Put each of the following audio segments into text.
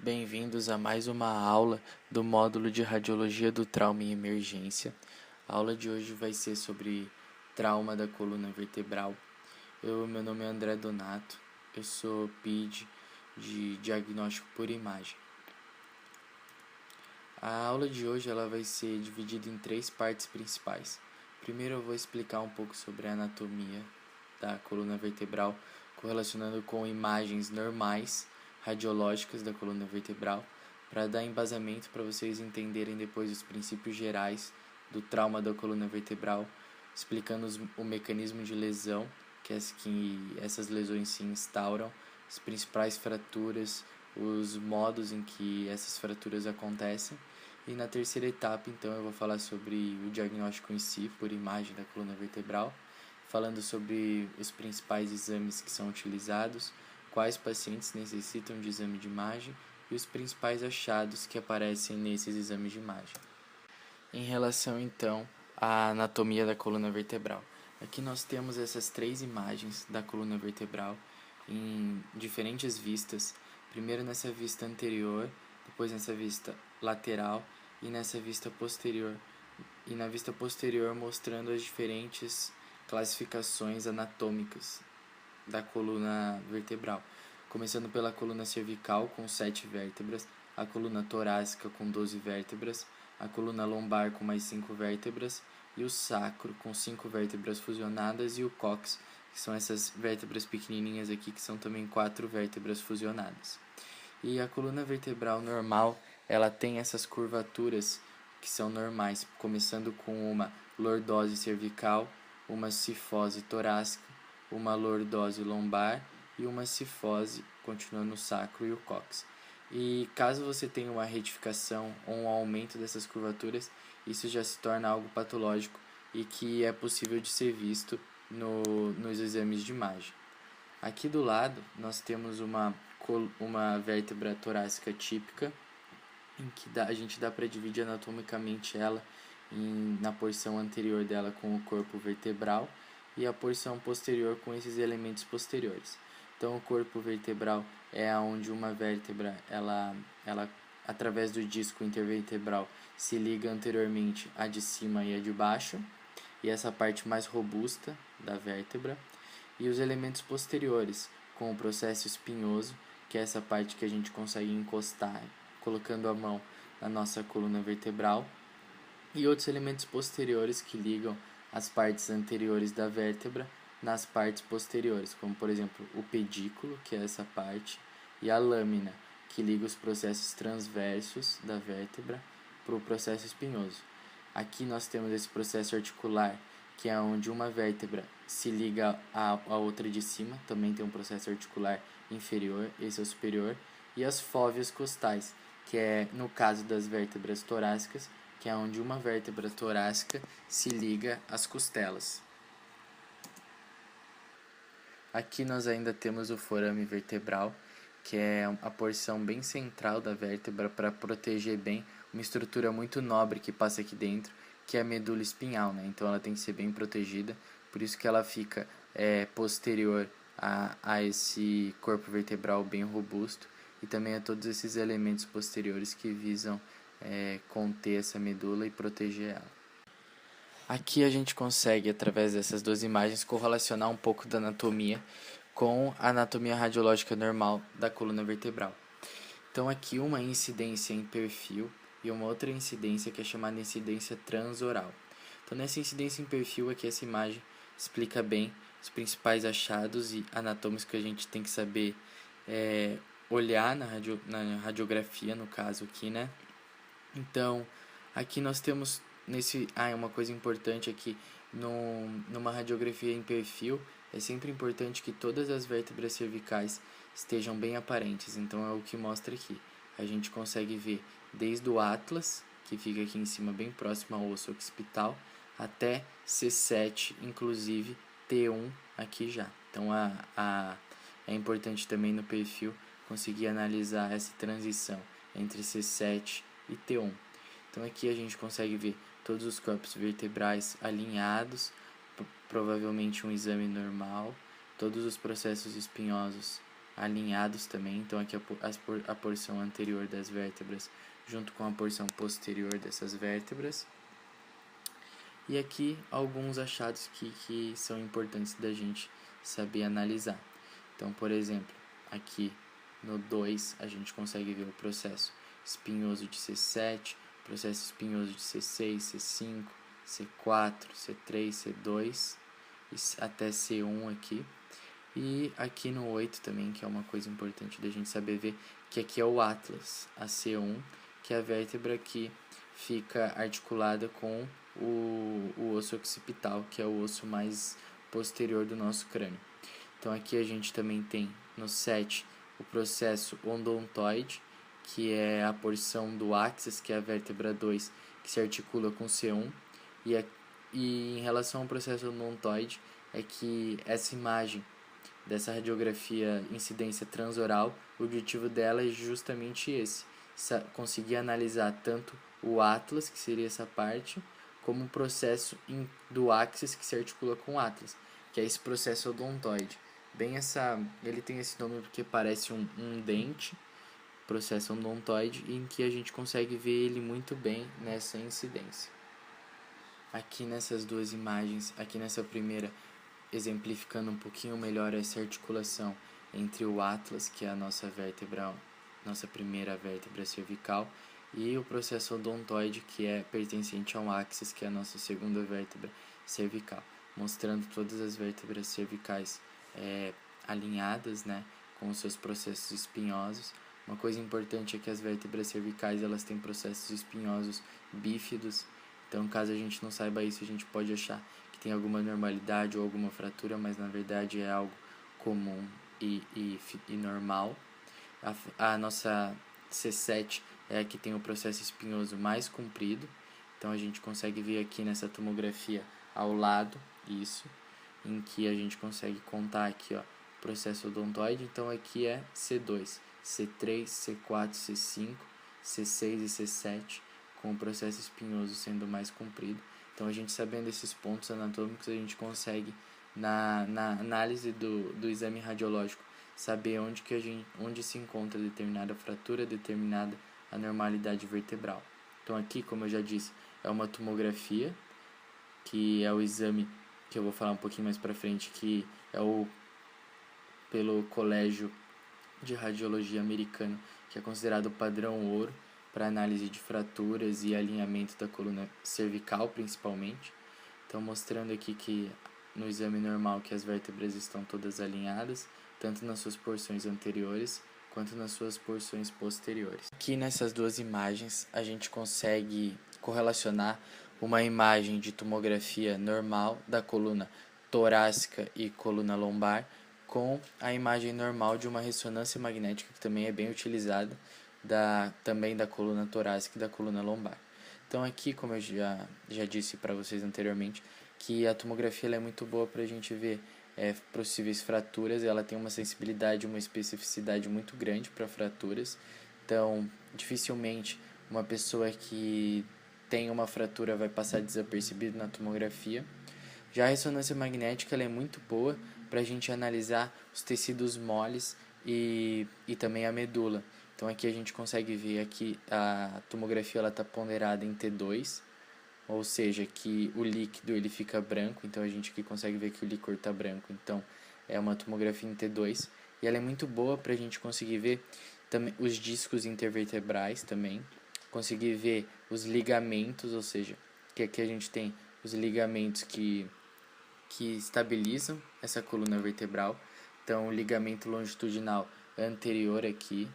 Bem-vindos a mais uma aula do módulo de Radiologia do Trauma e Emergência. A aula de hoje vai ser sobre trauma da coluna vertebral. Meu nome é André Donato, eu sou PID de Diagnóstico por Imagem. A aula de hoje ela vai ser dividida em 3 partes principais. Primeiro eu vou explicar um pouco sobre a anatomia da coluna vertebral, correlacionando com imagens normais radiológicas da coluna vertebral, para dar embasamento para vocês entenderem depois os princípios gerais do trauma da coluna vertebral, explicando o mecanismo de lesão que essas lesões se instauram, as principais fraturas, os modos em que essas fraturas acontecem. E na terceira etapa, então, eu vou falar sobre o diagnóstico em si, por imagem da coluna vertebral, falando sobre os principais exames que são utilizados, quais pacientes necessitam de exame de imagem e os principais achados que aparecem nesses exames de imagem. Em relação, então, à anatomia da coluna vertebral. Aqui nós temos essas 3 imagens da coluna vertebral em diferentes vistas. Primeiro nessa vista anterior, depois nessa vista lateral e nessa vista posterior. E na vista posterior mostrando as diferentes classificações anatômicas da coluna vertebral. Começando pela coluna cervical com 7 vértebras, a coluna torácica com 12 vértebras, a coluna lombar com mais 5 vértebras e o sacro com 5 vértebras fusionadas e o cóccix, que são essas vértebras pequenininhas aqui, que são também 4 vértebras fusionadas. E a coluna vertebral normal, ela tem essas curvaturas que são normais, começando com uma lordose cervical, uma cifose torácica, uma lordose lombar e uma cifose continuando no sacro e o cóccix. E caso você tenha uma retificação ou um aumento dessas curvaturas, isso já se torna algo patológico e que é possível de ser visto nos exames de imagem. Aqui do lado nós temos uma vértebra torácica típica, em que a gente dá para dividir anatomicamente ela na porção anterior dela com o corpo vertebral e a porção posterior com esses elementos posteriores. Então o corpo vertebral é onde uma vértebra, ela através do disco intervertebral se liga anteriormente à de cima e à de baixo, e essa parte mais robusta da vértebra, e os elementos posteriores com o processo espinhoso, que é essa parte que a gente consegue encostar colocando a mão na nossa coluna vertebral, e outros elementos posteriores que ligam as partes anteriores da vértebra nas partes posteriores, como por exemplo o pedículo, que é essa parte, e a lâmina, que liga os processos transversos da vértebra para o processo espinhoso. Aqui nós temos esse processo articular, que é onde uma vértebra se liga à outra de cima, também tem um processo articular inferior, esse é o superior, e as fóveas costais, que é no caso das vértebras torácicas, que é onde uma vértebra torácica se liga às costelas. Aqui nós ainda temos o forame vertebral, que é a porção bem central da vértebra para proteger bem uma estrutura muito nobre que passa aqui dentro, que é a medula espinhal, né? Então ela tem que ser bem protegida, por isso que ela fica posterior a esse corpo vertebral bem robusto e também a todos esses elementos posteriores que visam conter essa medula e proteger ela. Aqui a gente consegue, através dessas 2 imagens, correlacionar um pouco da anatomia com a anatomia radiológica normal da coluna vertebral. Então aqui uma incidência em perfil e uma outra incidência que é chamada incidência transoral. Então nessa incidência em perfil aqui essa imagem explica bem os principais achados e anatômicos que a gente tem que saber olhar na radiografia, no caso aqui, né? Então aqui nós temos uma coisa importante aqui, numa radiografia em perfil, é sempre importante que todas as vértebras cervicais estejam bem aparentes, então é o que mostra aqui. A gente consegue ver desde o atlas, que fica aqui em cima bem próximo ao osso occipital, até C7, inclusive T1 aqui já. Então é importante também no perfil conseguir analisar essa transição entre C7 e T1. Então aqui a gente consegue ver todos os corpos vertebrais alinhados, provavelmente um exame normal, todos os processos espinhosos alinhados também. Então aqui a porção anterior das vértebras junto com a porção posterior dessas vértebras. E aqui alguns achados que são importantes da gente saber analisar. Então, por exemplo, aqui no 2 a gente consegue ver o processo espinhoso de C7, processo espinhoso de C6, C5, C4, C3, C2 e até C1 aqui. E aqui no 8 também, que é uma coisa importante da gente saber ver, que aqui é o atlas, a C1, que é a vértebra que fica articulada com o osso occipital, que é o osso mais posterior do nosso crânio. Então aqui a gente também tem no 7 o processo odontoide, que é a porção do axis, que é a vértebra 2, que se articula com C1. E em relação ao processo odontoide, é que essa imagem dessa radiografia incidência transoral, o objetivo dela é justamente esse, conseguir analisar tanto o atlas, que seria essa parte, como o processo do axis que se articula com o atlas, que é esse processo odontoide. Ele tem esse nome porque parece um dente, processo odontoide, em que a gente consegue ver ele muito bem nessa incidência. Aqui nessas duas imagens, aqui nessa primeira, exemplificando um pouquinho melhor essa articulação entre o atlas, que é a nossa primeira vértebra cervical, e o processo odontoide, que é pertencente ao axis, que é a nossa segunda vértebra cervical, mostrando todas as vértebras cervicais alinhadas, né, com os seus processos espinhosos. Uma coisa importante é que as vértebras cervicais elas têm processos espinhosos bífidos, então caso a gente não saiba isso, a gente pode achar que tem alguma normalidade ou alguma fratura, mas na verdade é algo comum e normal. A nossa C7 é a que tem o processo espinhoso mais comprido, então a gente consegue ver aqui nessa tomografia ao lado isso, em que a gente consegue contar aqui, ó, processo odontoide. Então aqui é C2, C3, C4, C5, C6 e C7, com o processo espinhoso sendo mais comprido. Então a gente sabendo esses pontos anatômicos, a gente consegue na análise do exame radiológico saber onde se encontra determinada fratura, determinada anormalidade vertebral. Então aqui, como eu já disse, é uma tomografia, que é o exame que eu vou falar um pouquinho mais para frente, que é pelo Colégio de Radiologia Americano, que é considerado o padrão ouro para análise de fraturas e alinhamento da coluna cervical, principalmente. Então, mostrando aqui que no exame normal que as vértebras estão todas alinhadas, tanto nas suas porções anteriores quanto nas suas porções posteriores. Aqui nessas duas imagens, a gente consegue correlacionar uma imagem de tomografia normal da coluna torácica e coluna lombar com a imagem normal de uma ressonância magnética, que também é bem utilizada, também da coluna torácica e da coluna lombar. Então aqui, como eu já disse para vocês anteriormente, que a tomografia ela é muito boa para a gente ver possíveis fraturas. Ela tem uma sensibilidade, uma especificidade muito grande para fraturas. Então, dificilmente uma pessoa que tem uma fratura vai passar desapercebido na tomografia. Já a ressonância magnética ela é muito boa para a gente analisar os tecidos moles e também a medula. Então aqui a gente consegue ver aqui a tomografia ela está ponderada em T2, ou seja, que o líquido ele fica branco, então a gente aqui consegue ver que o líquor está branco. Então é uma tomografia em T2 e ela é muito boa para a gente conseguir ver também os discos intervertebrais também, conseguir ver os ligamentos, ou seja, que aqui a gente tem os ligamentos que estabilizam essa coluna vertebral. Então o ligamento longitudinal anterior aqui,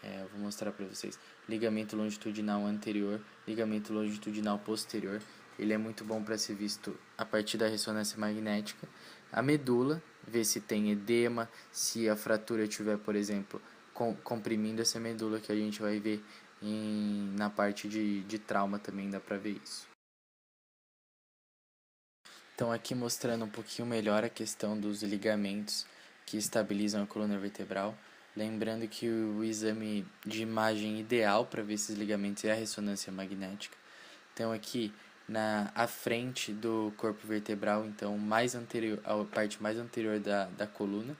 eu vou mostrar para vocês, ligamento longitudinal anterior, ligamento longitudinal posterior, ele é muito bom para ser visto a partir da ressonância magnética. A medula, ver se tem edema, se a fratura estiver, por exemplo, comprimindo essa medula, que a gente vai ver na parte de trauma também dá para ver isso. Então aqui mostrando um pouquinho melhor a questão dos ligamentos que estabilizam a coluna vertebral. Lembrando que o exame de imagem ideal para ver esses ligamentos é a ressonância magnética. Então aqui à frente do corpo vertebral, então mais anterior, a parte mais anterior da coluna,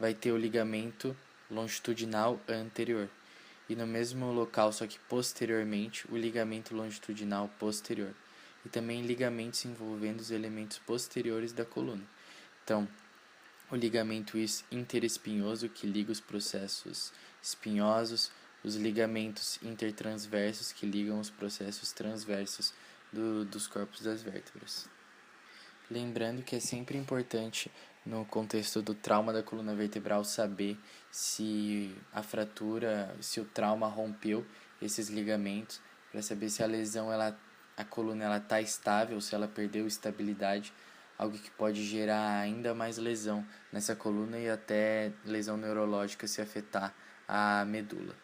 vai ter o ligamento longitudinal anterior. E no mesmo local, só que posteriormente, o ligamento longitudinal posterior. E também ligamentos envolvendo os elementos posteriores da coluna. Então, o ligamento interespinhoso, que liga os processos espinhosos, os ligamentos intertransversos, que ligam os processos transversos dos corpos das vértebras. Lembrando que é sempre importante, no contexto do trauma da coluna vertebral, saber se a fratura, se o trauma rompeu esses ligamentos, para saber se a lesão, a coluna está estável, se ela perdeu estabilidade, algo que pode gerar ainda mais lesão nessa coluna e até lesão neurológica se afetar a medula.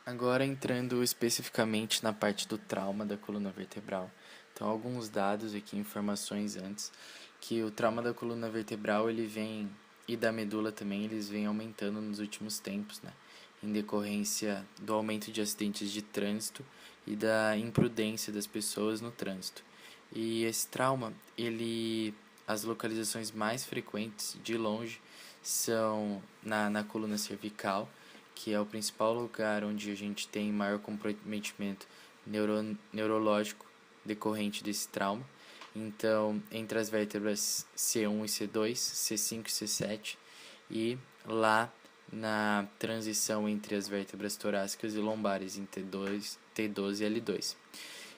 Agora entrando especificamente na parte do trauma da coluna vertebral. Então, alguns dados aqui, informações antes, que o trauma da coluna vertebral ele vem, e da medula também, eles vêm aumentando nos últimos tempos, né? Em decorrência do aumento de acidentes de trânsito e da imprudência das pessoas no trânsito. E esse trauma, as localizações mais frequentes, de longe, são na coluna cervical, que é o principal lugar onde a gente tem maior comprometimento neurológico decorrente desse trauma. Então, entre as vértebras C1 e C2, C5 e C7, e lá na transição entre as vértebras torácicas e lombares, em T2, T12 e L2.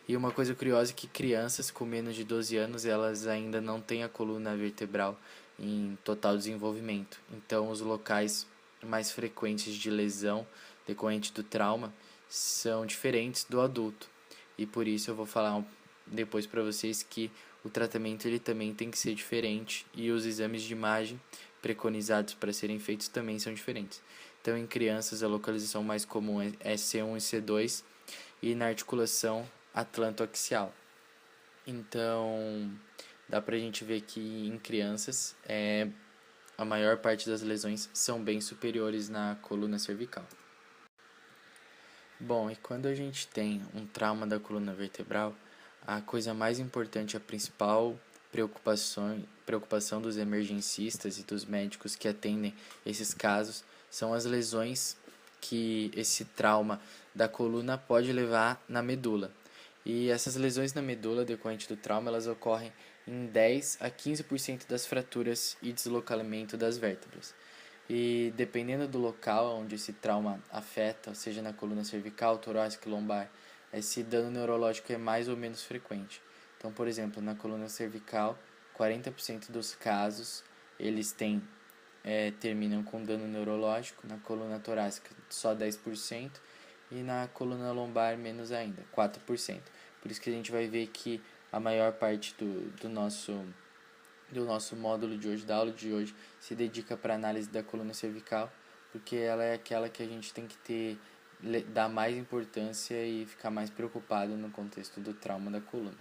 E uma coisa curiosa é que crianças com menos de 12 anos, elas ainda não têm a coluna vertebral em total desenvolvimento. Então, os locais mais frequentes de lesão decorrente do trauma são diferentes do adulto. E por isso eu vou falar depois para vocês que o tratamento ele também tem que ser diferente e os exames de imagem preconizados para serem feitos também são diferentes. Então, em crianças, a localização mais comum é C1 e C2 e na articulação atlantoaxial. Então, dá pra gente ver que em crianças a maior parte das lesões são bem superiores na coluna cervical. Bom, e quando a gente tem um trauma da coluna vertebral, a coisa mais importante, a principal preocupação dos emergencistas e dos médicos que atendem esses casos são as lesões que esse trauma da coluna pode levar na medula. E essas lesões na medula decorrente do trauma, elas ocorrem em 10 a 15% das fraturas e deslocamento das vértebras. E dependendo do local onde esse trauma afeta, seja na coluna cervical, torácica e lombar, esse dano neurológico é mais ou menos frequente. Então, por exemplo, na coluna cervical, 40% dos casos eles terminam com dano neurológico, na coluna torácica só 10% e na coluna lombar menos ainda, 4%. Por isso que a gente vai ver que a maior parte do nosso módulo de hoje, da aula de hoje, se dedica para a análise da coluna cervical, porque ela é aquela que a gente tem que dar mais importância e ficar mais preocupado no contexto do trauma da coluna.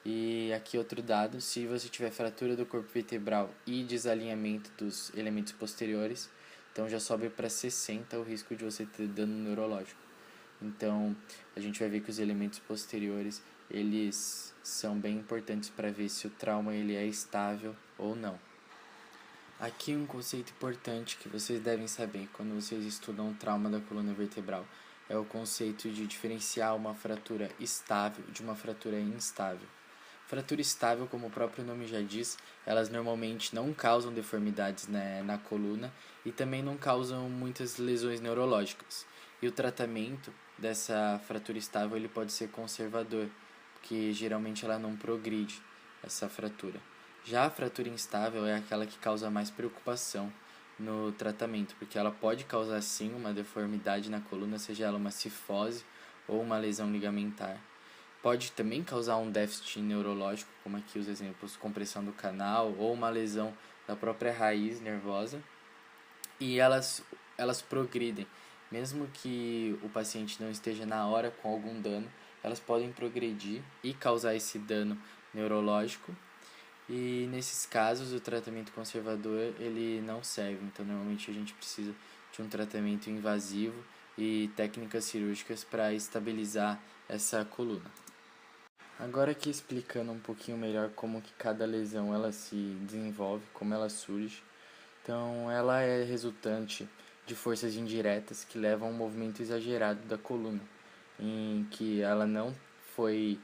E aqui outro dado, se você tiver fratura do corpo vertebral e desalinhamento dos elementos posteriores, então já sobe para 60 o risco de você ter dano neurológico. Então, a gente vai ver que os elementos posteriores, eles são bem importantes para ver se o trauma ele é estável ou não. Aqui um conceito importante que vocês devem saber quando vocês estudam o trauma da coluna vertebral é o conceito de diferenciar uma fratura estável de uma fratura instável. Fratura estável, como o próprio nome já diz, elas normalmente não causam deformidades na coluna e também não causam muitas lesões neurológicas. E o tratamento dessa fratura estável ele pode ser conservador, porque geralmente ela não progride essa fratura. Já a fratura instável é aquela que causa mais preocupação no tratamento, porque ela pode causar sim uma deformidade na coluna, seja ela uma cifose ou uma lesão ligamentar. Pode também causar um déficit neurológico, como aqui os exemplos, compressão do canal ou uma lesão da própria raiz nervosa. E elas progridem. Mesmo que o paciente não esteja na hora com algum dano, elas podem progredir e causar esse dano neurológico. E nesses casos o tratamento conservador ele não serve. Então normalmente a gente precisa de um tratamento invasivo e técnicas cirúrgicas para estabilizar essa coluna. Agora aqui explicando um pouquinho melhor como que cada lesão ela se desenvolve, como ela surge. Então, ela é resultante de forças indiretas que levam a um movimento exagerado da coluna, em que ela não foi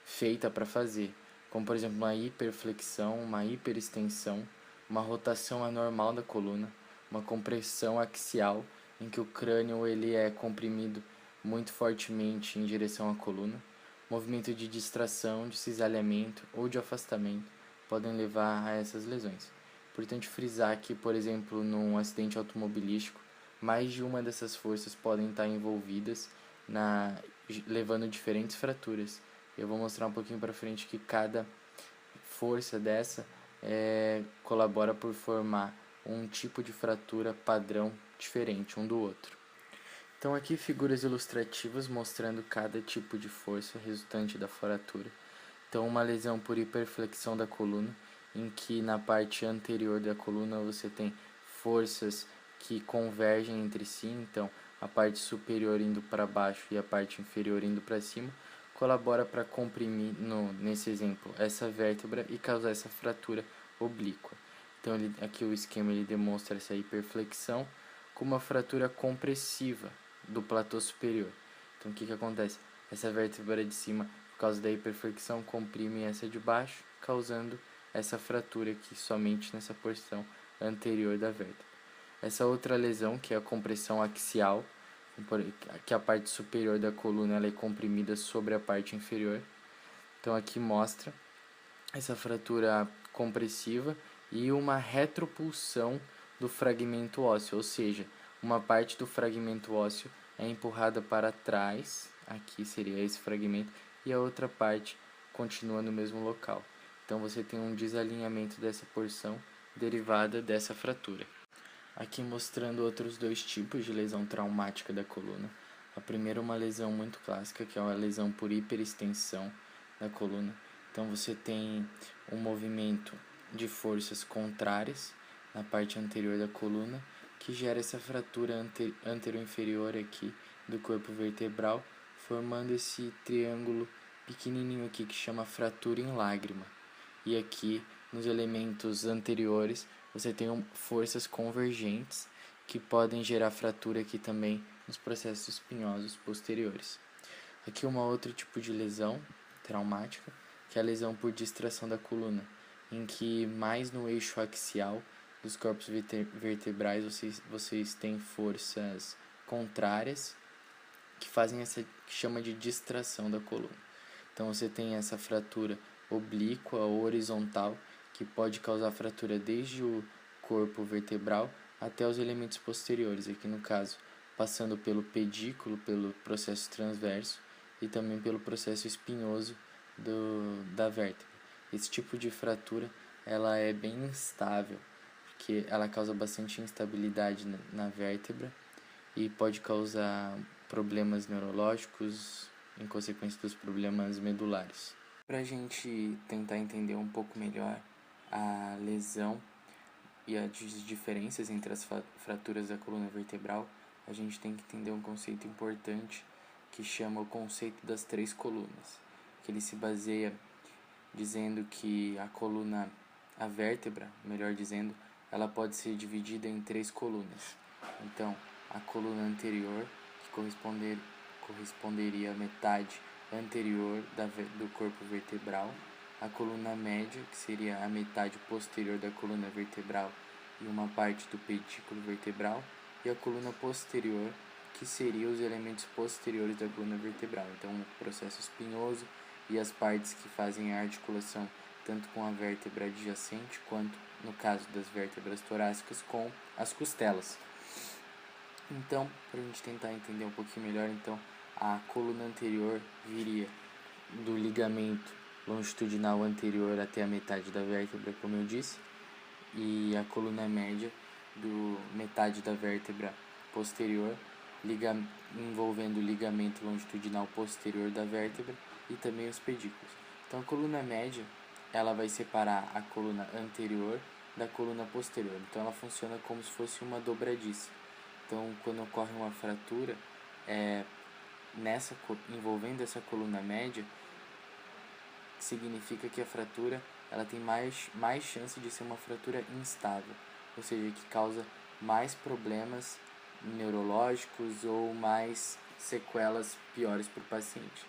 feita para fazer, como por exemplo uma hiperflexão, uma hiperextensão, uma rotação anormal da coluna, uma compressão axial, em que o crânio ele é comprimido muito fortemente em direção à coluna, movimento de distração, de cisalhamento ou de afastamento podem levar a essas lesões. Importante frisar que, por exemplo, num acidente automobilístico, mais de uma dessas forças podem estar envolvidas, levando diferentes fraturas. Eu vou mostrar um pouquinho para frente que cada força dessa colabora por formar um tipo de fratura padrão diferente um do outro. Então aqui figuras ilustrativas mostrando cada tipo de força resultante da fratura. Então uma lesão por hiperflexão da coluna, em que na parte anterior da coluna você tem forças que convergem entre si, então a parte superior indo para baixo e a parte inferior indo para cima, colabora para comprimir, nesse exemplo, essa vértebra e causar essa fratura oblíqua. Então aqui o esquema ele demonstra essa hiperflexão com uma fratura compressiva do platô superior. Então o que acontece? Essa vértebra de cima, por causa da hiperflexão, comprime essa de baixo, causando essa fratura aqui somente nessa porção anterior da vértebra. Essa outra lesão, que é a compressão axial, que a parte superior da coluna ela é comprimida sobre a parte inferior. Então aqui mostra essa fratura compressiva e uma retropulsão do fragmento ósseo, ou seja, uma parte do fragmento ósseo é empurrada para trás, aqui seria esse fragmento, e a outra parte continua no mesmo local. Então você tem um desalinhamento dessa porção derivada dessa fratura. Aqui mostrando outros dois tipos de lesão traumática da coluna. A primeira é uma lesão muito clássica, que é uma lesão por hiperextensão da coluna. Então você tem um movimento de forças contrárias na parte anterior da coluna, que gera essa fratura anteroinferior aqui do corpo vertebral, formando esse triângulo pequenininho aqui que chama fratura em lágrima. E aqui nos elementos anteriores você tem forças convergentes que podem gerar fratura aqui também nos processos espinhosos posteriores. Aqui um outro tipo de lesão traumática, que é a lesão por distração da coluna, em que mais no eixo axial dos corpos vertebrais vocês têm forças contrárias que fazem essa que chama de distração da coluna. Então você tem essa fratura oblíqua ou horizontal que pode causar fratura desde o corpo vertebral até os elementos posteriores, aqui no caso passando pelo pedículo, pelo processo transverso e também pelo processo espinhoso da vértebra. Esse tipo de fratura ela é bem instável, porque ela causa bastante instabilidade na vértebra e pode causar problemas neurológicos em consequência dos problemas medulares. Para a gente tentar entender um pouco melhor a lesão e as diferenças entre as fraturas da coluna vertebral, a gente tem que entender um conceito importante que chama o conceito das três colunas, que ele se baseia dizendo que a vértebra, melhor dizendo, ela pode ser dividida em três colunas. Então, a coluna anterior, que corresponderia à metade anterior do corpo vertebral, a coluna média, que seria a metade posterior da coluna vertebral e uma parte do pedículo vertebral, e a coluna posterior, que seria os elementos posteriores da coluna vertebral. Então, o processo espinhoso e as partes que fazem a articulação tanto com a vértebra adjacente quanto, no caso das vértebras torácicas, com as costelas. Então, para a gente tentar entender um pouquinho melhor, então, a coluna anterior viria do ligamento longitudinal anterior até a metade da vértebra, como eu disse, e a coluna média do metade da vértebra posterior, envolvendo o ligamento longitudinal posterior da vértebra e também os pedículos. Então, a coluna média ela vai separar a coluna anterior da coluna posterior. Então, ela funciona como se fosse uma dobradiça. Então, quando ocorre uma fratura envolvendo essa coluna média, significa que a fratura ela tem mais chance de ser uma fratura instável. ou seja, que causa mais problemas neurológicos ou mais sequelas piores para o paciente.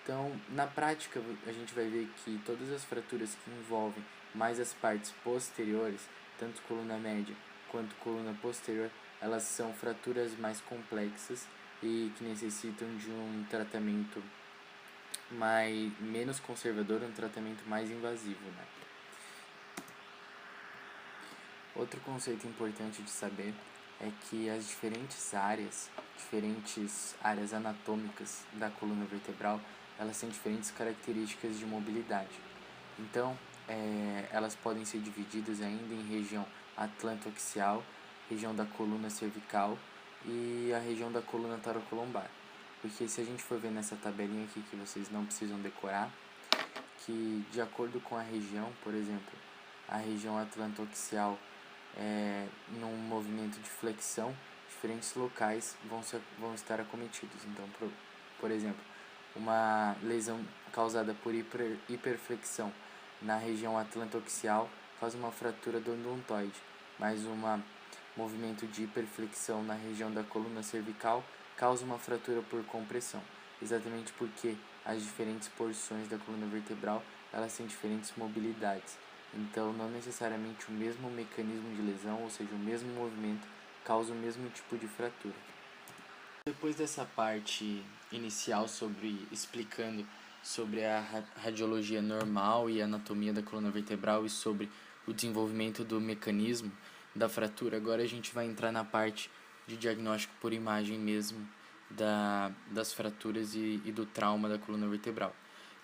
Então, na prática, a gente vai ver que todas as fraturas que envolvem mais as partes posteriores, tanto coluna média quanto coluna posterior, elas são fraturas mais complexas e que necessitam de um tratamento menos conservador, um tratamento mais invasivo, né? Outro conceito importante de saber é que as diferentes áreas anatômicas da coluna vertebral, elas têm diferentes características de mobilidade. Então, elas podem ser divididas ainda em região atlantoaxial, região da coluna cervical e a região da coluna torocolombar. Porque se a gente for ver nessa tabelinha aqui, que vocês não precisam decorar, que de acordo com a região, por exemplo, a região atlantoaxial, num movimento de flexão, diferentes locais vão estar acometidos. Então, por exemplo, uma lesão causada por hiperflexão na região atlantoaxial causa uma fratura do odontoide, mas um movimento de hiperflexão na região da coluna cervical causa uma fratura por compressão, exatamente porque as diferentes porções da coluna vertebral elas têm diferentes mobilidades. Então, não necessariamente o mesmo mecanismo de lesão, ou seja, o mesmo movimento, causa o mesmo tipo de fratura. Depois dessa parte inicial explicando sobre a radiologia normal e a anatomia da coluna vertebral e sobre o desenvolvimento do mecanismo da fratura, agora a gente vai entrar na parte de diagnóstico por imagem mesmo das fraturas e do trauma da coluna vertebral.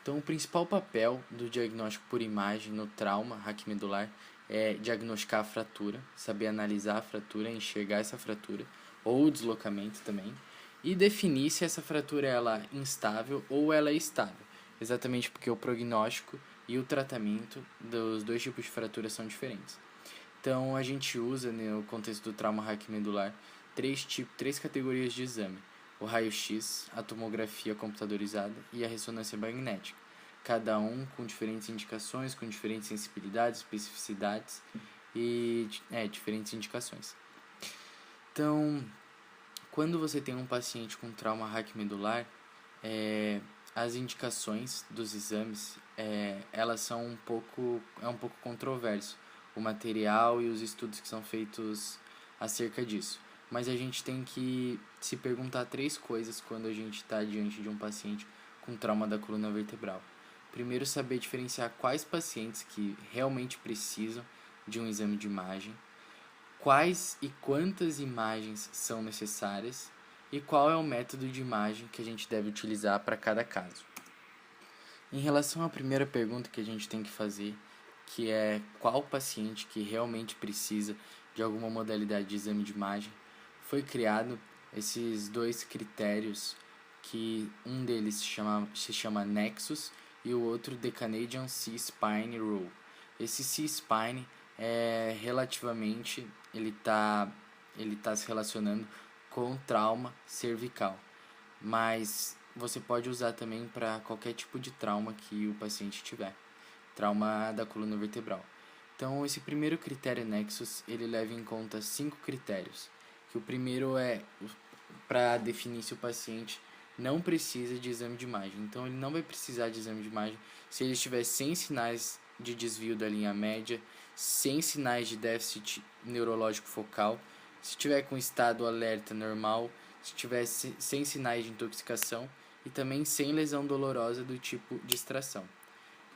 Então, o principal papel do diagnóstico por imagem no trauma raquimedular é diagnosticar a fratura, saber analisar a fratura, enxergar essa fratura, ou o deslocamento também, e definir se essa fratura ela é instável ou ela é estável, exatamente porque o prognóstico e o tratamento dos dois tipos de fratura são diferentes. Então, a gente usa, no contexto do trauma raquimedular, três categorias de exame: o raio-x, a tomografia computadorizada e a ressonância magnética, cada um com diferentes indicações, com diferentes sensibilidades, especificidades e diferentes indicações. Então, quando você tem um paciente com trauma raquimedular, as indicações dos exames, elas são um pouco controverso, o material e os estudos que são feitos acerca disso. Mas a gente tem que se perguntar 3 coisas quando a gente está diante de um paciente com trauma da coluna vertebral. Primeiro, saber diferenciar quais pacientes que realmente precisam de um exame de imagem, quais e quantas imagens são necessárias e qual é o método de imagem que a gente deve utilizar para cada caso. Em relação à primeira pergunta que a gente tem que fazer, que é qual paciente que realmente precisa de alguma modalidade de exame de imagem, foi criado esses 2 critérios, que um deles se chama Nexus e o outro The Canadian C-Spine Rule. Esse C-Spine relativamente ele tá se relacionando com trauma cervical, mas você pode usar também para qualquer tipo de trauma que o paciente tiver, trauma da coluna vertebral. Então, esse primeiro critério Nexus, ele leva em conta 5 critérios, que o primeiro é para definir se o paciente não precisa de exame de imagem. Então, ele não vai precisar de exame de imagem se ele estiver sem sinais de desvio da linha média, sem sinais de déficit neurológico focal, se estiver com estado alerta normal, se estiver sem sinais de intoxicação e também sem lesão dolorosa do tipo distração.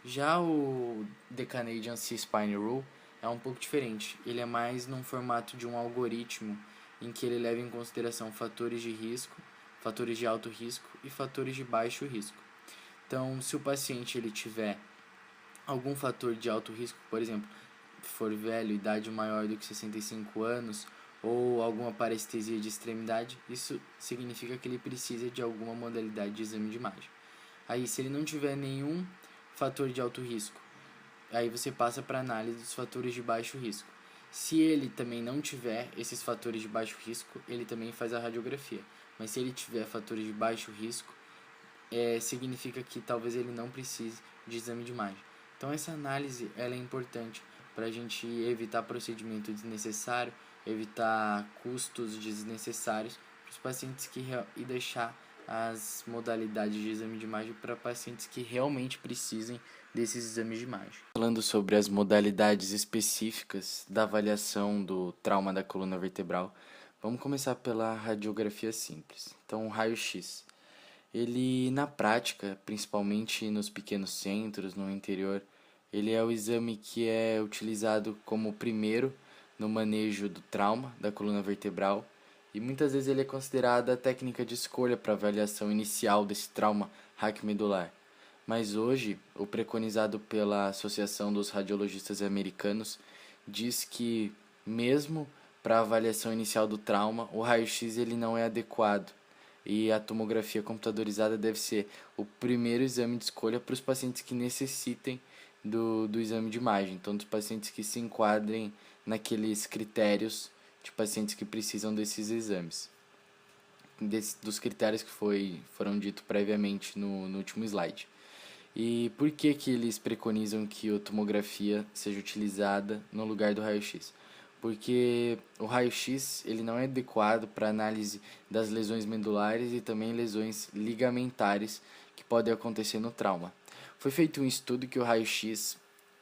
Já o The Canadian C-Spine Rule é um pouco diferente. Ele é mais num formato de um algoritmo em que ele leva em consideração fatores de risco, fatores de alto risco e fatores de baixo risco. Então, se o paciente ele tiver algum fator de alto risco, por exemplo, for velho, idade maior do que 65 anos, ou alguma parestesia de extremidade, isso significa que ele precisa de alguma modalidade de exame de imagem. Aí, se ele não tiver nenhum fator de alto risco, aí você passa para análise dos fatores de baixo risco. Se ele também não tiver esses fatores de baixo risco, ele também faz a radiografia. Mas se ele tiver fatores de baixo risco, significa que talvez ele não precise de exame de imagem. Então essa análise ela é importante para a gente evitar procedimento desnecessário, evitar custos desnecessários para os pacientes e deixar as modalidades de exame de imagem para pacientes que realmente precisem desses exames de imagem. Falando sobre as modalidades específicas da avaliação do trauma da coluna vertebral, vamos começar pela radiografia simples. Então, o raio-x. Ele, na prática, principalmente nos pequenos centros, no interior, ele é o exame que é utilizado como primeiro no manejo do trauma da coluna vertebral e muitas vezes ele é considerado a técnica de escolha para avaliação inicial desse trauma raquimedular. Mas hoje, o preconizado pela Associação dos Radiologistas Americanos diz que, mesmo para a avaliação inicial do trauma, o raio-x ele não é adequado e a tomografia computadorizada deve ser o primeiro exame de escolha para os pacientes que necessitem do exame de imagem. Então, dos pacientes que se enquadrem naqueles critérios de pacientes que precisam desses exames. Dos critérios que foram ditos previamente no último slide. E por que eles preconizam que a tomografia seja utilizada no lugar do raio-x? Porque o raio-x ele não é adequado para análise das lesões medulares e também lesões ligamentares que podem acontecer no trauma. Foi feito um estudo que o raio-x,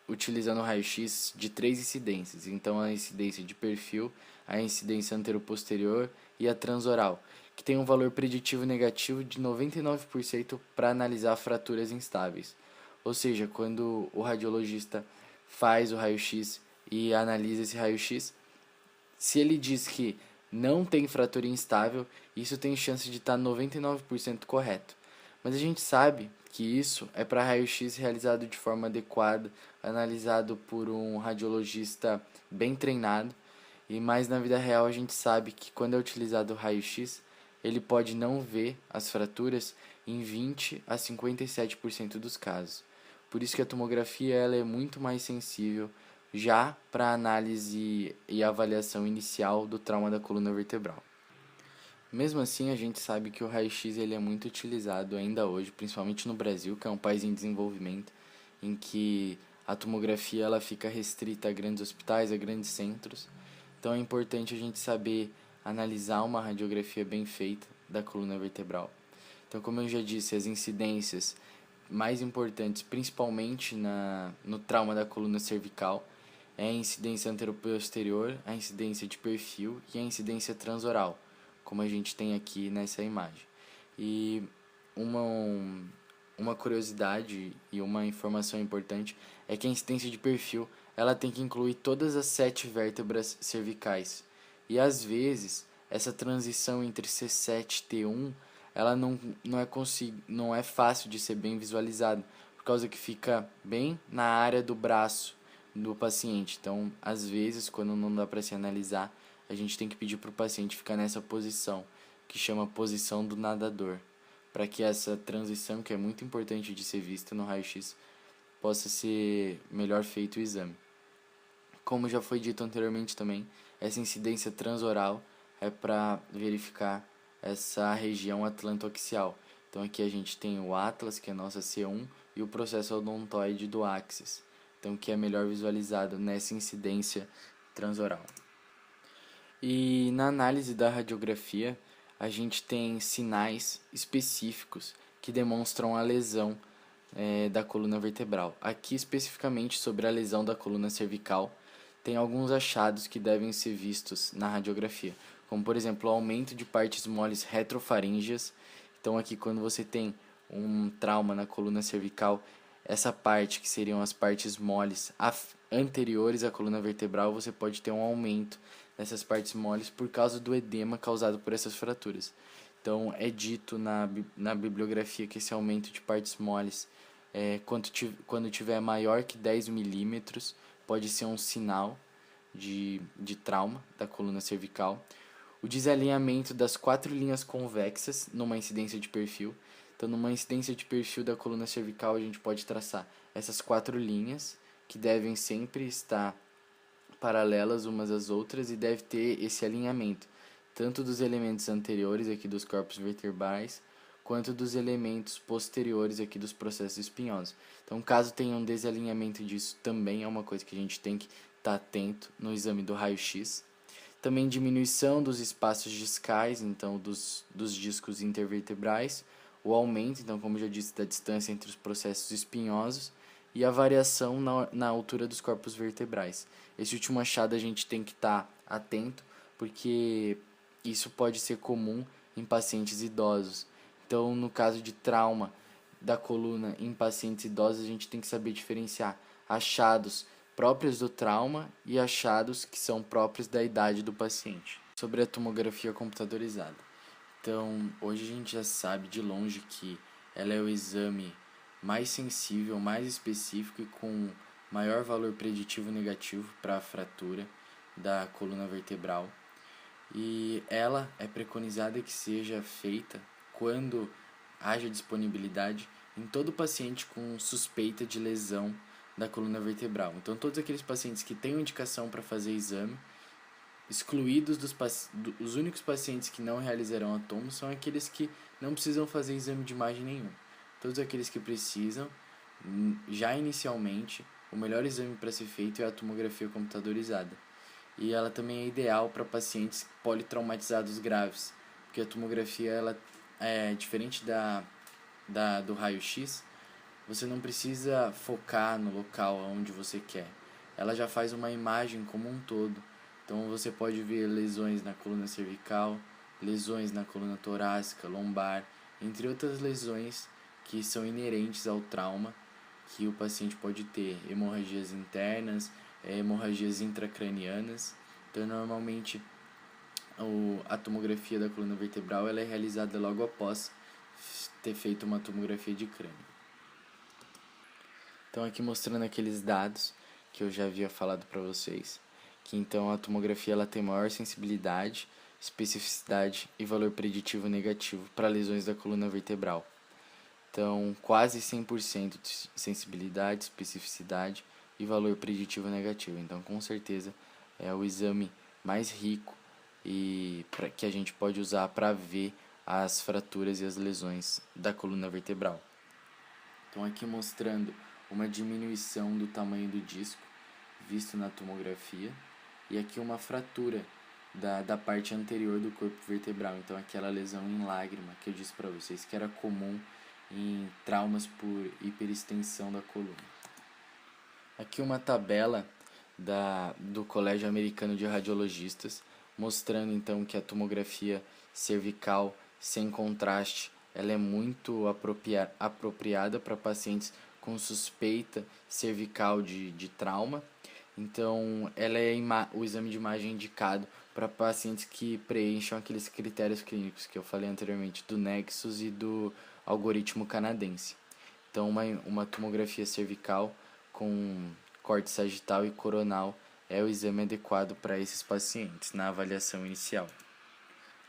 utilizando o raio-x de 3 incidências, então a incidência de perfil, a incidência anteroposterior e a transoral, que tem um valor preditivo negativo de 99% para analisar fraturas instáveis. Ou seja, quando o radiologista faz o raio-x e analisa esse raio-x, se ele diz que não tem fratura instável, isso tem chance de estar 99% correto. Mas a gente sabe que isso é para raio-x realizado de forma adequada, analisado por um radiologista bem treinado, e mais na vida real a gente sabe que quando é utilizado o raio-x, ele pode não ver as fraturas em 20 a 57% dos casos. Por isso que a tomografia ela é muito mais sensível já para a análise e avaliação inicial do trauma da coluna vertebral. Mesmo assim, a gente sabe que o raio-x ele é muito utilizado ainda hoje, principalmente no Brasil, que é um país em desenvolvimento, em que a tomografia ela fica restrita a grandes hospitais, a grandes centros. Então é importante a gente saber analisar uma radiografia bem feita da coluna vertebral. Então, como eu já disse, as incidências mais importantes, principalmente no trauma da coluna cervical, é a incidência anteroposterior, a incidência de perfil e a incidência transoral, como a gente tem aqui nessa imagem. E uma curiosidade e uma informação importante é que a incidência de perfil ela tem que incluir todas as 7 vértebras cervicais. E às vezes, essa transição entre C7 e T1 ela não é fácil de ser bem visualizada, por causa que fica bem na área do braço do paciente. Então, às vezes, quando não dá para se analisar, a gente tem que pedir para o paciente ficar nessa posição, que chama posição do nadador, para que essa transição, que é muito importante de ser vista no raio-x, possa ser melhor feito o exame. Como já foi dito anteriormente também, essa incidência transoral é para verificar essa região atlantoaxial. Então aqui a gente tem o atlas, que é a nossa C1, e o processo odontoide do axis, então que é melhor visualizado nessa incidência transoral. E na análise da radiografia, a gente tem sinais específicos que demonstram a lesão da coluna vertebral. Aqui especificamente sobre a lesão da coluna cervical, tem alguns achados que devem ser vistos na radiografia, como por exemplo o aumento de partes moles retrofaríngeas. Então aqui quando você tem um trauma na coluna cervical, essa parte que seriam as partes moles anteriores à coluna vertebral, você pode ter um aumento dessas partes moles por causa do edema causado por essas fraturas. Então é dito na bibliografia que esse aumento de partes moles, quando tiver maior que 10 milímetros, pode ser um sinal de trauma da coluna cervical. O desalinhamento das 4 linhas convexas numa incidência de perfil. Então, numa incidência de perfil da coluna cervical, a gente pode traçar essas 4 linhas, que devem sempre estar paralelas umas às outras e deve ter esse alinhamento, tanto dos elementos anteriores aqui dos corpos vertebrais, quanto dos elementos posteriores aqui dos processos espinhosos. Então, caso tenha um desalinhamento disso, também é uma coisa que a gente tem que estar atento no exame do raio-x. Também diminuição dos espaços discais, então dos discos intervertebrais, o aumento, então como já disse, da distância entre os processos espinhosos e a variação na altura dos corpos vertebrais. Esse último achado a gente tem que estar atento, porque isso pode ser comum em pacientes idosos. Então, no caso de trauma da coluna em pacientes idosos, a gente tem que saber diferenciar achados próprios do trauma e achados que são próprios da idade do paciente. Sobre a tomografia computadorizada. Então, hoje a gente já sabe de longe que ela é o exame mais sensível, mais específico e com maior valor preditivo negativo para a fratura da coluna vertebral. E ela é preconizada que seja feita quando haja disponibilidade em todo paciente com suspeita de lesão da coluna vertebral. Então, todos aqueles pacientes que têm indicação para fazer exame, excluídos os únicos pacientes que não realizarão a tomo são aqueles que não precisam fazer exame de imagem nenhum. Todos aqueles que precisam, já inicialmente, o melhor exame para ser feito é a tomografia computadorizada. E ela também é ideal para pacientes politraumatizados graves, porque a tomografia ela é diferente do raio-x. Você não precisa focar no local onde você quer. Ela já faz uma imagem como um todo. Então você pode ver lesões na coluna cervical, lesões na coluna torácica, lombar, entre outras lesões que são inerentes ao trauma, que o paciente pode ter hemorragias internas, hemorragias intracranianas. Então, normalmente, a tomografia da coluna vertebral ela é realizada logo após ter feito uma tomografia de crânio. Então, aqui mostrando aqueles dados que eu já havia falado para vocês, que então a tomografia ela tem maior sensibilidade, especificidade e valor preditivo negativo para lesões da coluna vertebral. Então, quase 100% de sensibilidade, especificidade e valor preditivo negativo. Então, com certeza, é o exame mais rico e que a gente pode usar para ver as fraturas e as lesões da coluna vertebral. Então, aqui mostrando uma diminuição do tamanho do disco visto na tomografia e aqui uma fratura da parte anterior do corpo vertebral. Então, aquela lesão em lágrima que eu disse para vocês que era comum em traumas por hiperextensão da coluna. Aqui uma tabela do Colégio Americano de Radiologistas, mostrando então que a tomografia cervical sem contraste ela é muito apropriada para pacientes com suspeita cervical de trauma. Então, ela é o exame de imagem indicado para pacientes que preencham aqueles critérios clínicos que eu falei anteriormente, do Nexus e do algoritmo canadense. Então, uma tomografia cervical com corte sagital e coronal é o exame adequado para esses pacientes na avaliação inicial.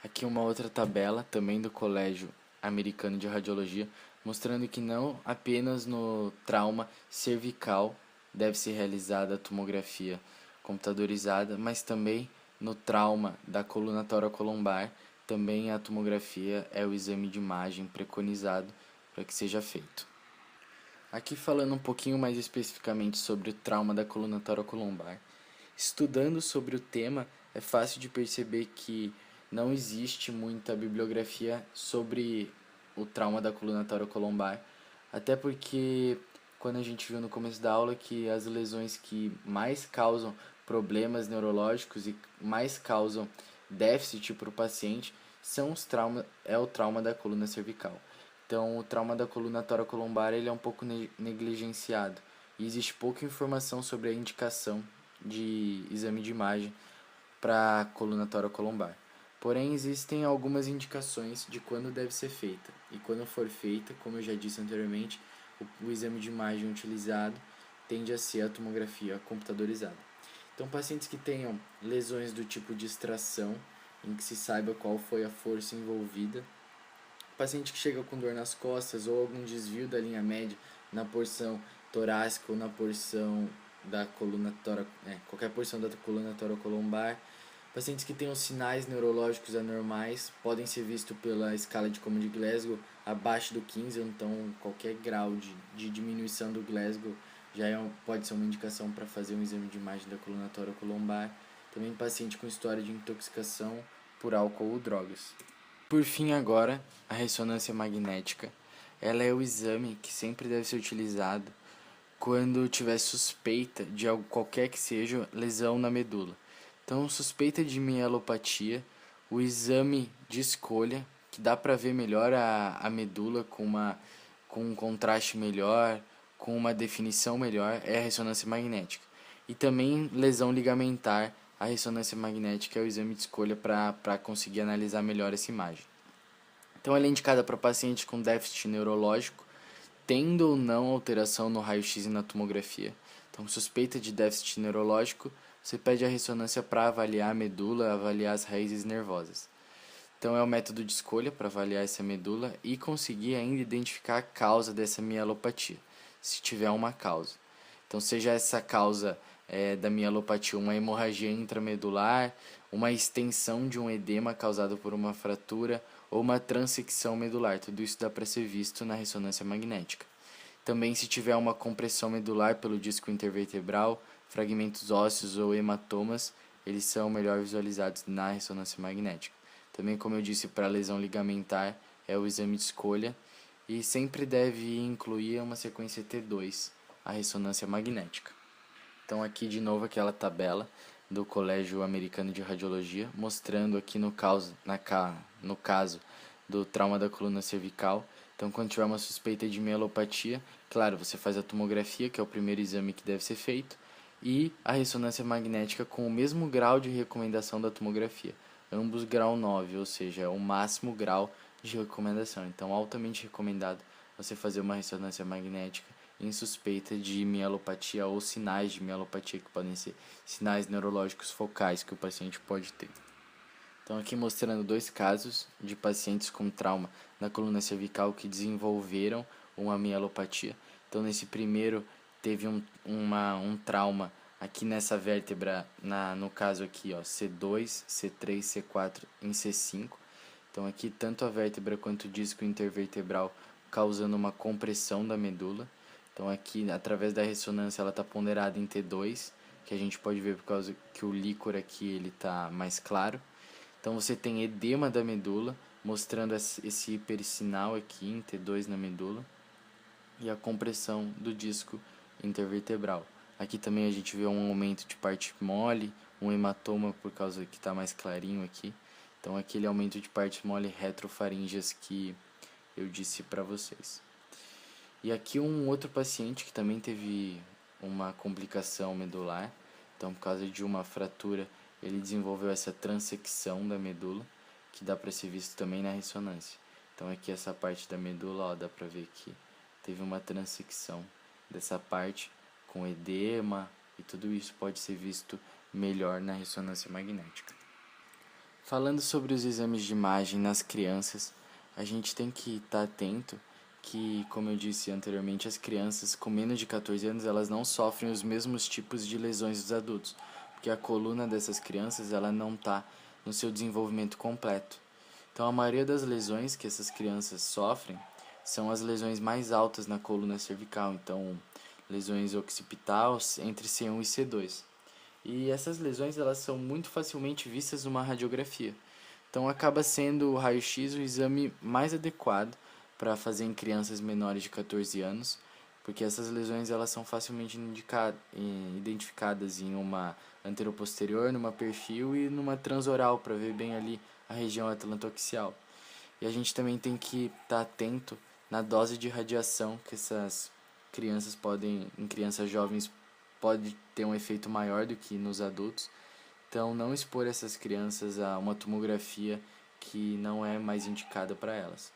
Aqui uma outra tabela, também do Colégio Americano de Radiologia, mostrando que não apenas no trauma cervical deve ser realizada a tomografia computadorizada, mas também no trauma da coluna torocolombar, também a tomografia é o exame de imagem preconizado para que seja feito. Aqui falando um pouquinho mais especificamente sobre o trauma da coluna torocolombar. Estudando sobre o tema, é fácil de perceber que não existe muita bibliografia sobre o trauma da coluna torocolombar, até porque quando a gente viu no começo da aula que as lesões que mais causam problemas neurológicos e mais causam déficit para o paciente é o trauma da coluna cervical. Então, o trauma da coluna torocolombar ele é um pouco negligenciado e existe pouca informação sobre a indicação de exame de imagem para a coluna torocolombar. Porém, existem algumas indicações de quando deve ser feita. E quando for feita, como eu já disse anteriormente, o exame de imagem utilizado tende a ser a tomografia computadorizada. Então, pacientes que tenham lesões do tipo de extração, em que se saiba qual foi a força envolvida, paciente que chega com dor nas costas ou algum desvio da linha média na porção torácica ou na porção da coluna qualquer porção da coluna torocolombar, Pacientes que tenham sinais neurológicos anormais podem ser vistos pela escala de Coma de Glasgow abaixo do 15, então qualquer grau de diminuição do Glasgow já pode ser uma indicação para fazer um exame de imagem da coluna toracolombar. Também paciente com história de intoxicação por álcool ou drogas. Por fim agora, a ressonância magnética. Ela é o exame que sempre deve ser utilizado quando tiver suspeita de algo qualquer que seja lesão na medula. Então, suspeita de mielopatia, o exame de escolha, que dá para ver melhor a medula com um contraste melhor, com uma definição melhor, é a ressonância magnética. E também lesão ligamentar, a ressonância magnética é o exame de escolha para conseguir analisar melhor essa imagem. Então, ela é indicada para pacientes com déficit neurológico, tendo ou não alteração no raio-x e na tomografia. Então, suspeita de déficit neurológico, você pede a ressonância para avaliar a medula, avaliar as raízes nervosas. Então, é o método de escolha para avaliar essa medula e conseguir ainda identificar a causa dessa mielopatia, se tiver uma causa. Então, seja essa causa da mielopatia uma hemorragia intramedular, uma extensão de um edema causado por uma fratura ou uma transecção medular. Tudo isso dá para ser visto na ressonância magnética. Também, se tiver uma compressão medular pelo disco intervertebral, fragmentos ósseos ou hematomas, eles são melhor visualizados na ressonância magnética. Também, como eu disse, para lesão ligamentar é o exame de escolha e sempre deve incluir uma sequência T2, a ressonância magnética. Então, aqui de novo aquela tabela do Colégio Americano de Radiologia, mostrando aqui no caso do trauma da coluna cervical. Então, quando tiver uma suspeita de mielopatia, claro, você faz a tomografia, que é o primeiro exame que deve ser feito, e a ressonância magnética com o mesmo grau de recomendação da tomografia, ambos grau 9, ou seja, é o máximo grau de recomendação. Então, altamente recomendado você fazer uma ressonância magnética em suspeita de mielopatia ou sinais de mielopatia, que podem ser sinais neurológicos focais que o paciente pode ter. Então, aqui mostrando 2 casos de pacientes com trauma na coluna cervical que desenvolveram uma mielopatia. Então, nesse primeiro, teve um trauma aqui nessa vértebra, no caso aqui, ó, C2, C3, C4 em C5. Então, aqui tanto a vértebra quanto o disco intervertebral causando uma compressão da medula. Então, aqui, através da ressonância, ela está ponderada em T2, que a gente pode ver por causa que o líquor aqui ele está mais claro. Então, você tem edema da medula, mostrando esse hipersinal aqui em T2 na medula, e a compressão do disco intervertebral. Aqui também a gente vê um aumento de parte mole, um hematoma por causa que está mais clarinho aqui. Então, aquele aumento de parte mole retrofaríngeas que eu disse para vocês. E aqui um outro paciente que também teve uma complicação medular. Então, por causa de uma fratura, ele desenvolveu essa transecção da medula, que dá para ser visto também na ressonância. Então, aqui essa parte da medula, ó, dá para ver que teve uma transecção dessa parte com edema, e tudo isso pode ser visto melhor na ressonância magnética. Falando sobre os exames de imagem nas crianças, a gente tem que estar atento que, como eu disse anteriormente, as crianças com menos de 14 anos, elas não sofrem os mesmos tipos de lesões dos adultos, porque a coluna dessas crianças ela não está no seu desenvolvimento completo. Então, a maioria das lesões que essas crianças sofrem são as lesões mais altas na coluna cervical, então lesões occipital entre C1 e C2. E essas lesões elas são muito facilmente vistas numa radiografia. Então, acaba sendo o raio-x o exame mais adequado para fazer em crianças menores de 14 anos, porque essas lesões elas são facilmente identificadas em uma anteroposterior, numa perfil e numa transoral, para ver bem ali a região atlantoaxial. E a gente também tem que estar atento na dose de radiação que essas crianças em crianças jovens, pode ter um efeito maior do que nos adultos. Então, não expor essas crianças a uma tomografia que não é mais indicada para elas.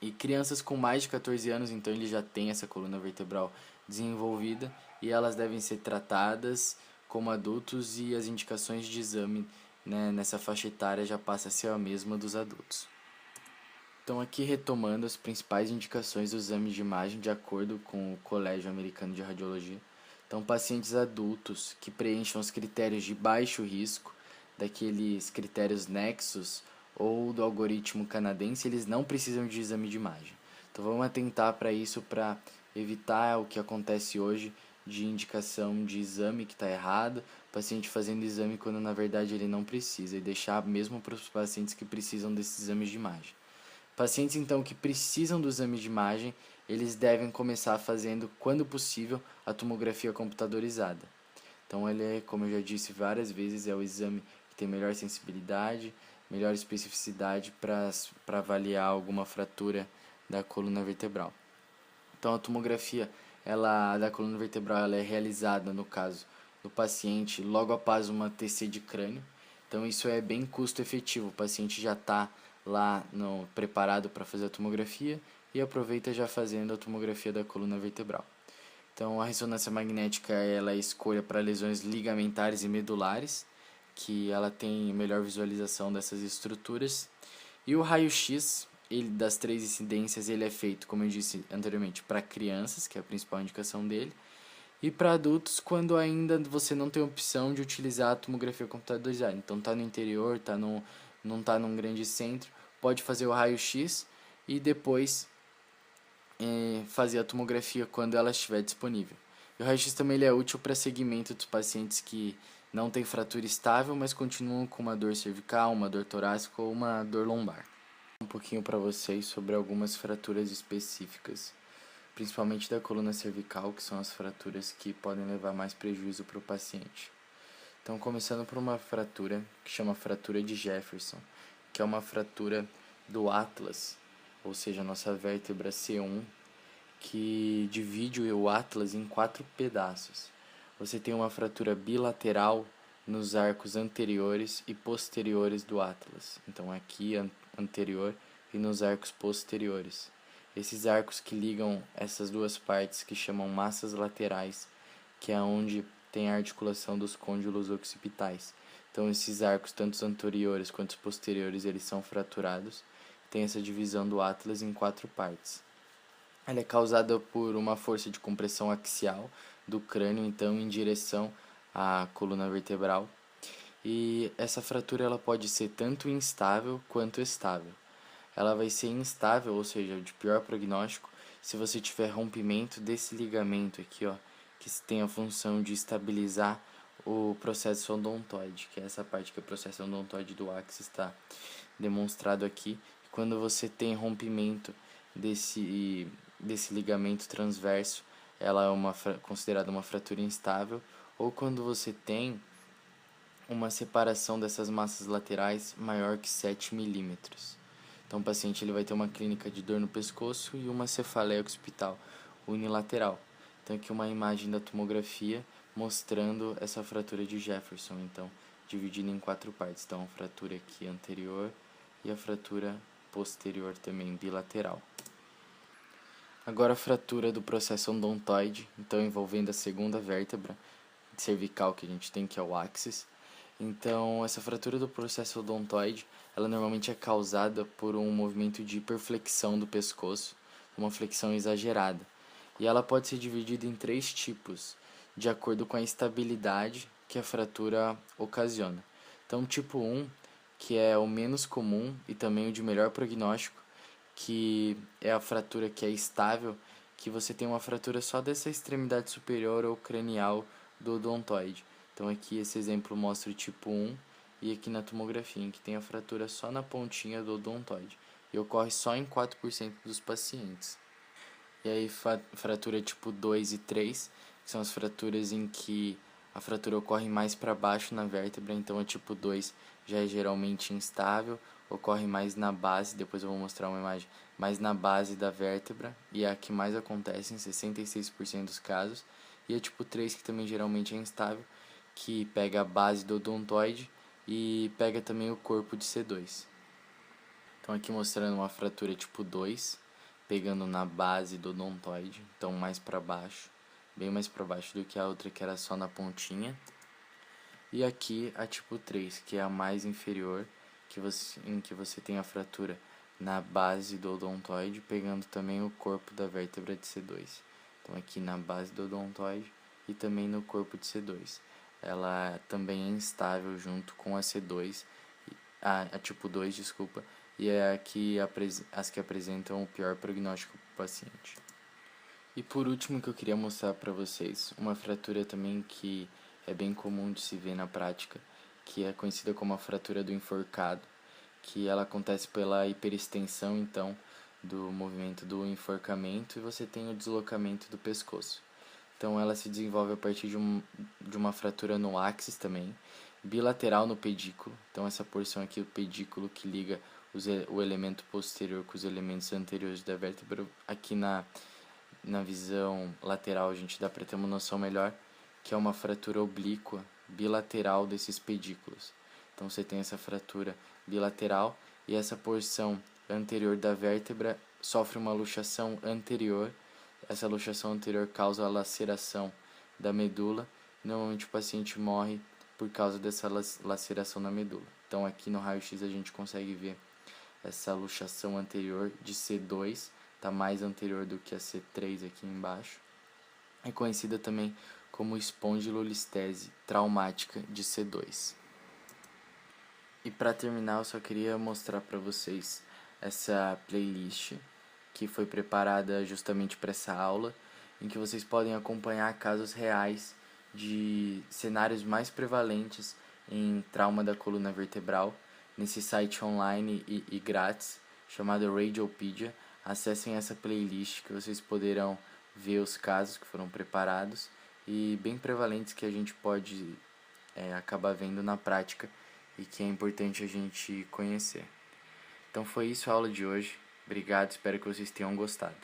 E crianças com mais de 14 anos, então, eles já têm essa coluna vertebral desenvolvida e elas devem ser tratadas como adultos, e as indicações de exame, né, nessa faixa etária já passa a ser a mesma dos adultos. Então, aqui retomando as principais indicações dos exames de imagem de acordo com o Colégio Americano de Radiologia. Então, pacientes adultos que preencham os critérios de baixo risco daqueles critérios Nexus ou do algoritmo canadense, eles não precisam de exame de imagem. Então vamos atentar para isso, para evitar o que acontece hoje de indicação de exame que está errado, paciente fazendo exame quando na verdade ele não precisa, e deixar mesmo para os pacientes que precisam desses exames de imagem. Pacientes então que precisam do exame de imagem, eles devem começar fazendo, quando possível, a tomografia computadorizada. Então ele é, como eu já disse várias vezes, é o exame que tem melhor sensibilidade, melhor especificidade para avaliar alguma fratura da coluna vertebral. Então a tomografia da coluna vertebral ela é realizada, no caso do paciente, logo após uma TC de crânio. Então isso é bem custo efetivo, o paciente já está lá preparado para fazer a tomografia e aproveita já fazendo a tomografia da coluna vertebral. Então a ressonância magnética ela é escolha para lesões ligamentares e medulares, que ela tem melhor visualização dessas estruturas. E o raio-x, das 3 incidências, ele é feito, como eu disse anteriormente, para crianças, que é a principal indicação dele, e para adultos quando ainda você não tem opção de utilizar a tomografia computadorizada. Então está no interior, não está num grande centro, pode fazer o raio-x e depois fazer a tomografia quando ela estiver disponível. E o raio-x também ele é útil para segmento dos pacientes que não têm fratura estável, mas continuam com uma dor cervical, uma dor torácica ou uma dor lombar. Um pouquinho para vocês sobre algumas fraturas específicas, principalmente da coluna cervical, que são as fraturas que podem levar mais prejuízo para o paciente. Então, começando por uma fratura que chama fratura de Jefferson, que é uma fratura do Atlas, ou seja, a nossa vértebra C1, que divide o Atlas em 4 pedaços. Você tem uma fratura bilateral nos arcos anteriores e posteriores do Atlas. Então aqui anterior e nos arcos posteriores. Esses arcos que ligam essas duas partes que chamam massas laterais, que é onde tem a articulação dos côndilos occipitais. Então esses arcos, tanto os anteriores quanto os posteriores, eles são fraturados. Tem essa divisão do Atlas em 4 partes. Ela é causada por uma força de compressão axial do crânio, então em direção à coluna vertebral. E essa fratura ela pode ser tanto instável quanto estável. Ela vai ser instável, ou seja, de pior prognóstico, se você tiver rompimento desse ligamento aqui, ó, que tem a função de estabilizar o processo odontoide, que é essa parte que é o processo odontoide do axis está demonstrado aqui. Quando você tem rompimento desse ligamento transverso, ela é considerada uma fratura instável, ou quando você tem uma separação dessas massas laterais maior que 7 milímetros. Então o paciente ele vai ter uma clínica de dor no pescoço e uma cefaleia occipital unilateral. Então aqui uma imagem da tomografia mostrando essa fratura de Jefferson, então dividida em 4 partes. Então a fratura aqui anterior e a fratura posterior também bilateral. Agora a fratura do processo odontoide, então envolvendo a segunda vértebra cervical que a gente tem, que é o axis. Então essa fratura do processo odontoide, ela normalmente é causada por um movimento de hiperflexão do pescoço, uma flexão exagerada. E ela pode ser dividida em 3 tipos, de acordo com a instabilidade que a fratura ocasiona. Então tipo 1, que é o menos comum e também o de melhor prognóstico, que é a fratura que é estável, que você tem uma fratura só dessa extremidade superior ou cranial do odontoide. Então aqui esse exemplo mostra o tipo 1 e aqui na tomografia, em que tem a fratura só na pontinha do odontoide e ocorre só em 4% dos pacientes. E aí fratura tipo 2 e 3, que são as fraturas em que a fratura ocorre mais para baixo na vértebra, então a tipo 2 já é geralmente instável, ocorre mais na base, depois eu vou mostrar uma imagem, mais na base da vértebra, e é a que mais acontece em 66% dos casos, e a tipo 3 que também geralmente é instável, que pega a base do odontoide e pega também o corpo de C2. Então aqui mostrando uma fratura tipo 2, pegando na base do odontoide, então mais para baixo, bem mais para baixo do que a outra que era só na pontinha. E aqui a tipo 3, que é a mais inferior, em que você tem a fratura na base do odontoide, pegando também o corpo da vértebra de C2. Então aqui na base do odontoide e também no corpo de C2. ela também é instável junto com a C2, a tipo 2, desculpa, e é as que apresentam o pior prognóstico para o paciente. E por último, que eu queria mostrar para vocês, uma fratura também que é bem comum de se ver na prática, que é conhecida como a fratura do enforcado, que ela acontece pela hiperextensão, então, do movimento do enforcamento, e você tem o deslocamento do pescoço. Então ela se desenvolve a partir de uma fratura no axis também, bilateral no pedículo. Então essa porção aqui do pedículo que liga o elemento posterior com os elementos anteriores da vértebra. Aqui na visão lateral a gente dá para ter uma noção melhor, que é uma fratura oblíqua bilateral desses pedículos. Então você tem essa fratura bilateral e essa porção anterior da vértebra sofre uma luxação anterior. Essa luxação anterior causa a laceração da medula. Normalmente o paciente morre por causa dessa laceração na medula. Então aqui no raio-x a gente consegue ver essa luxação anterior de C2, está mais anterior do que a C3 aqui embaixo. É conhecida também como espondilolistese traumática de C2. E para terminar, eu só queria mostrar para vocês essa playlist que foi preparada justamente para essa aula, em que vocês podem acompanhar casos reais de cenários mais prevalentes em trauma da coluna vertebral, nesse site online e grátis, chamado Radiopedia. Acessem essa playlist que vocês poderão ver os casos que foram preparados e bem prevalentes que a gente pode acabar vendo na prática e que é importante a gente conhecer. Então foi isso a aula de hoje. Obrigado, espero que vocês tenham gostado.